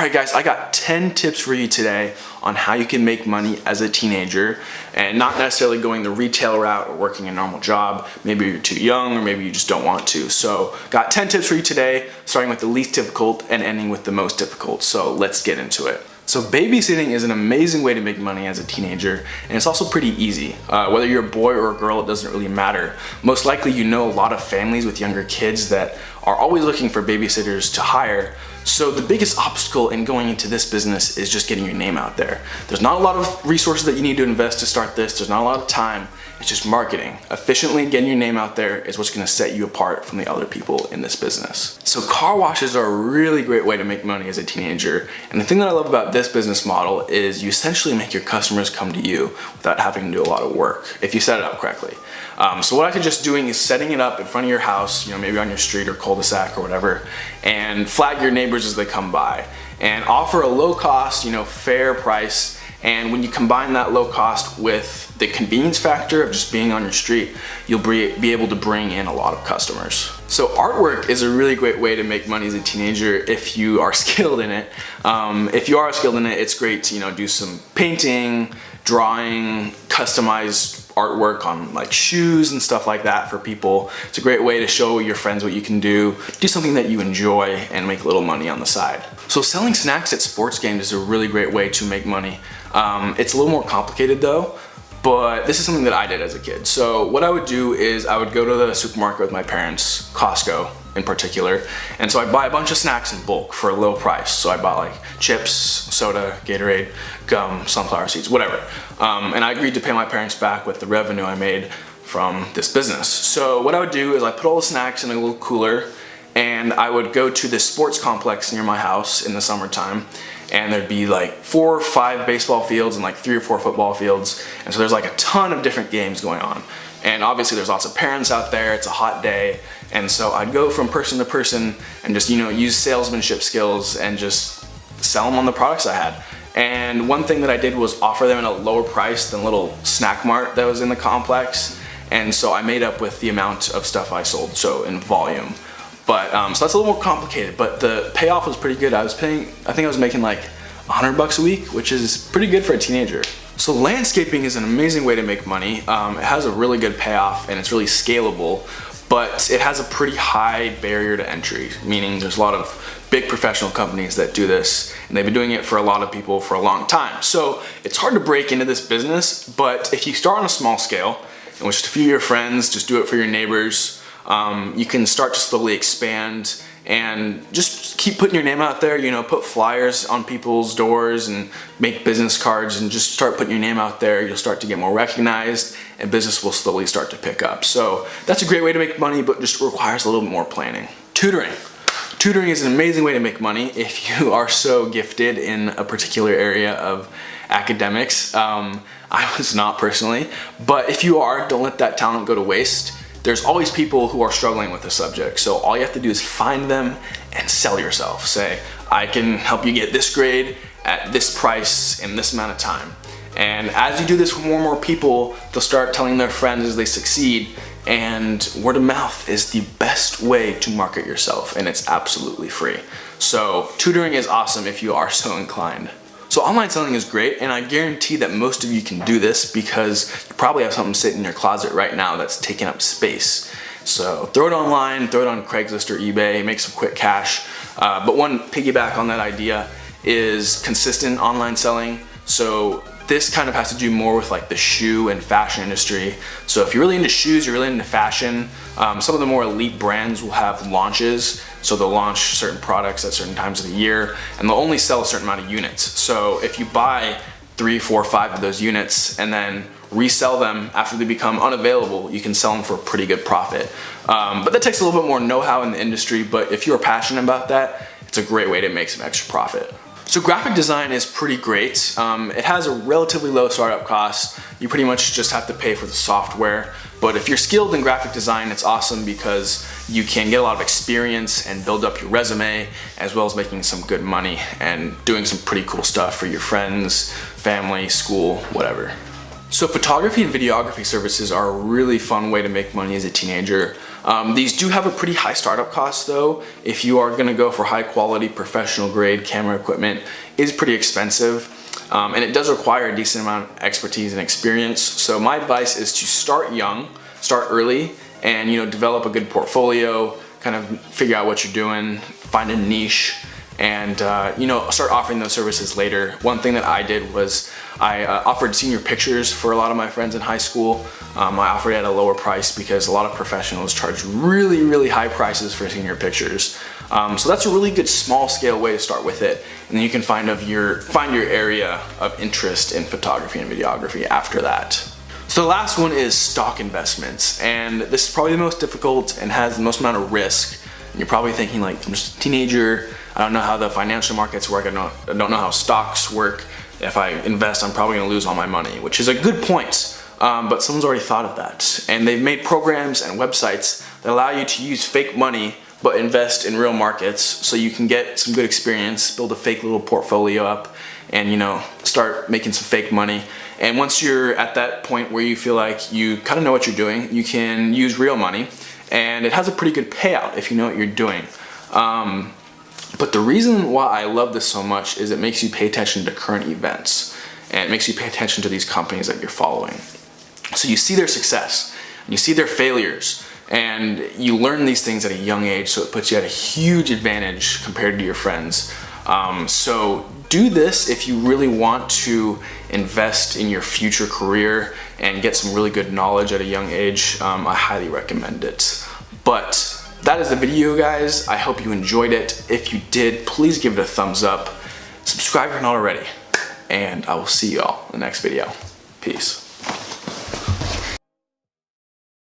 Alright guys, I got 10 tips for you today on how you can make money as a teenager and not necessarily going the retail route or working a normal job. Maybe you're too young or maybe you just don't want to. So got 10 tips for you today, starting with the least difficult and ending with the most difficult. So let's get into it. So babysitting is an amazing way to make money as a teenager, and it's also pretty easy. Whether you're a boy or a girl, it doesn't really matter. Most likely you know a lot of families with younger kids that are always looking for babysitters to hire. So the biggest obstacle in going into this business is just getting your name out there. There's not a lot of resources that you need to invest to start this. There's not a lot of time. It's just marketing. Efficiently getting your name out there is what's gonna set you apart from the other people in this business. So car washes are a really great way to make money as a teenager. And the thing that I love about this business model is you essentially make your customers come to you without having to do a lot of work if you set it up correctly. So what I suggest doing is setting it up in front of your house, maybe on your street or cul-de-sac or whatever, and flag your neighbors as they come by and offer a low cost, fair price. And when you combine that low cost with the convenience factor of just being on your street, you'll be able to bring in a lot of customers. So artwork is a really great way to make money as a teenager if you are skilled in it. If you are skilled in it, it's great to do some painting, drawing, customized artwork on like shoes and stuff like that for people. It's a great way to show your friends what you can do something that you enjoy and make a little money on the side. So selling snacks at sports games is a really great way to make money. It's a little more complicated though, but this is something that I did as a kid. So what I would do is I would go to the supermarket with my parents, Costco in particular, and so I'd buy a bunch of snacks in bulk for a low price. So I bought like chips, soda, Gatorade, gum, sunflower seeds, whatever. And I agreed to pay my parents back with the revenue I made from this business. So what I would do is I put all the snacks in a little cooler and I would go to this sports complex near my house in the summertime, and there'd be like 4 or 5 baseball fields and like 3 or 4 football fields. And so there's like a ton of different games going on. And obviously there's lots of parents out there, it's a hot day. And so I'd go from person to person and just, use salesmanship skills and just sell them on the products I had. And one thing that I did was offer them at a lower price than little snack mart that was in the complex. And so I made up with the amount of stuff I sold, so in volume. But so that's a little more complicated, but the payoff was pretty good. I think I was making like $100 a week, which is pretty good for a teenager. So landscaping is an amazing way to make money. It has a really good payoff and it's really scalable, but it has a pretty high barrier to entry, meaning there's a lot of big professional companies that do this, and they've been doing it for a lot of people for a long time. So it's hard to break into this business, but if you start on a small scale, and with just a few of your friends, just do it for your neighbors, you can start to slowly expand and just keep putting your name out there, put flyers on people's doors and make business cards and just start putting your name out there. You'll start to get more recognized and business will slowly start to pick up. So that's a great way to make money, but just requires a little bit more planning. Tutoring. Tutoring is an amazing way to make money if you are so gifted in a particular area of academics. I was not personally, but if you are, don't let that talent go to waste. There's always people who are struggling with the subject, so all you have to do is find them and sell yourself. Say, I can help you get this grade at this price in this amount of time. And as you do this with more and more people, they'll start telling their friends as they succeed, and word of mouth is the best way to market yourself, and it's absolutely free. So tutoring is awesome if you are so inclined. So online selling is great, and I guarantee that most of you can do this because you probably have something sitting in your closet right now that's taking up space. So throw it online, throw it on Craigslist or eBay, make some quick cash. But one piggyback on that idea is consistent online selling. So this kind of has to do more with like the shoe and fashion industry. So if you're really into shoes, you're really into fashion, some of the more elite brands will have launches. So they'll launch certain products at certain times of the year, and they'll only sell a certain amount of units. So if you buy 3, 4, 5 of those units and then resell them after they become unavailable, you can sell them for a pretty good profit. But that takes a little bit more know-how in the industry, but if you're passionate about that, it's a great way to make some extra profit. So graphic design is pretty great. It has a relatively low startup cost. You pretty much just have to pay for the software. But if you're skilled in graphic design, it's awesome because you can get a lot of experience and build up your resume, as well as making some good money and doing some pretty cool stuff for your friends, family, school, whatever. So photography and videography services are a really fun way to make money as a teenager. These do have a pretty high startup cost though. If you are gonna go for high quality professional grade camera equipment, it is pretty expensive. And it does require a decent amount of expertise and experience. So my advice is to start young, start early, and develop a good portfolio, kind of figure out what you're doing, find a niche, and start offering those services later. One thing that I did was I offered senior pictures for a lot of my friends in high school. I offered it at a lower price because a lot of professionals charge really, really high prices for senior pictures. So that's a really good small scale way to start with it, and then you can find your area of interest in photography and videography after that. So the last one is stock investments, and this is probably the most difficult and has the most amount of risk. And you're probably thinking, like, I'm just a teenager, I don't know how the financial markets work, I don't know how stocks work. If I invest, I'm probably gonna lose all my money, which is a good point, but someone's already thought of that. And they've made programs and websites that allow you to use fake money but invest in real markets so you can get some good experience, build a fake little portfolio up, and start making some fake money. And once you're at that point where you feel like you kind of know what you're doing, you can use real money, and it has a pretty good payout if you know what you're doing. But the reason why I love this so much is it makes you pay attention to current events, and it makes you pay attention to these companies that you're following. So you see their success, and you see their failures, and you learn these things at a young age, so it puts you at a huge advantage compared to your friends. So do this if you really want to invest in your future career and get some really good knowledge at a young age. I highly recommend it. But that is the video, guys. I hope you enjoyed it. If you did, please give it a thumbs up. Subscribe if you're not already. And I will see you all in the next video. Peace.